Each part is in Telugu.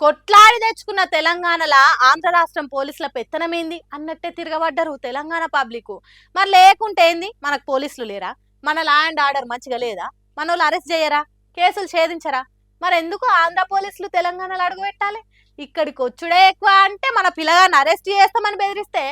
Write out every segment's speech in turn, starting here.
కొట్లాడి తెచ్చుకున్న తెలంగాణలో ఆంధ్ర రాష్ట్రం పోలీసుల పెత్తనమేంది అన్నట్టే తిరగబడ్డారు తెలంగాణ పబ్లిక్. మరి లేకుంటే ఏంది, మనకు పోలీసులు లేరా? మన లా అండ్ ఆర్డర్ మంచిగా లేదా? మన వాళ్ళు అరెస్ట్ చేయరా? కేసులు ఛేదించరా? మరి ఎందుకు ఆంధ్ర పోలీసులు తెలంగాణలో అడుగు పెట్టాలి? ఇక్కడికి వచ్చుడే ఎక్కువ అంటే మన పిల్లగాన్ని అరెస్ట్ చేస్తామని బెదిరిస్తే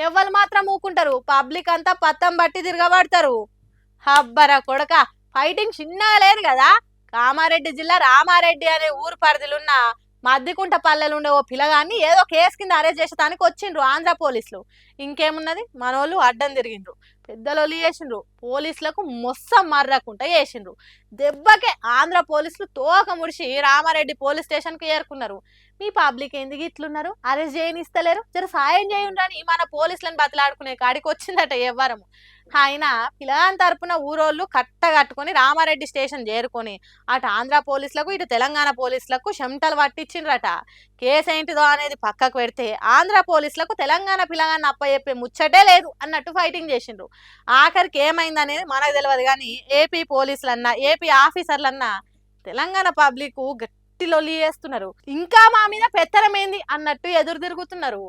ఎవరు మాత్రం ఊకుంటారు? పబ్లిక్ అంతా పత్తం బట్టి తిరగబడతారు. హబ్బరా కొడక, ఫైటింగ్ చిన్నగా లేదు కదా. కామారెడ్డి జిల్లా రామారెడ్డి అనే ఊరు పరిధిలున్న మద్దికుంట పల్లెలు ఉండే ఓ పిల్లగాన్ని ఏదో కేసు కింద అరెస్ట్ చేసేదానికి వచ్చిండ్రు ఆంధ్ర పోలీసులు. ఇంకేమున్నది, మనోళ్ళు అడ్డం తిరిగిండ్రు, పెద్దలొల్లి చేసిండ్రు, పోలీసులకు మొత్తం మర్రకుంటా చేసిండ్రు. దెబ్బకే ఆంధ్ర పోలీసులు తోక ముడిచి రామారెడ్డి పోలీస్ స్టేషన్కి చేరుకున్నారు. మీ పబ్లిక్ ఎందుకు ఇట్లున్నారు? అరెస్ట్ చేయనిస్తలేరు, జర సాయం చేయండి అని మన పోలీసులను బతిలాడుకునే కాడికి వచ్చిందట ఎవ్వరము. ఆయన పిల్లగాని తరపున ఊరోళ్ళు కట్టగట్టుకొని రామారెడ్డి స్టేషన్ చేరుకొని అటు ఆంధ్ర పోలీసులకు ఇటు తెలంగాణ పోలీసులకు చెమటలు పట్టించిండ్రట. కేసు ఏంటిదో అనేది పక్కకు పెడితే ఆంధ్ర పోలీసులకు తెలంగాణ పిల్లగాన్ని అప్పచెప్పే ముచ్చటే లేదు అన్నట్టు ఫైటింగ్ చేసిండ్రు. ఆఖరికి ఏమైంది అనేది మనకు తెలియదు కానీ ఏపీ పోలీసులన్నా ఏపీ ఆఫీసర్లన్నా తెలంగాణ పబ్లిక్ గట్టి లొల్లి చేస్తున్నారు. ఇంకా మా మీద పెత్తనమేంది అన్నట్టు ఎదురు తిరుగుతున్నారు.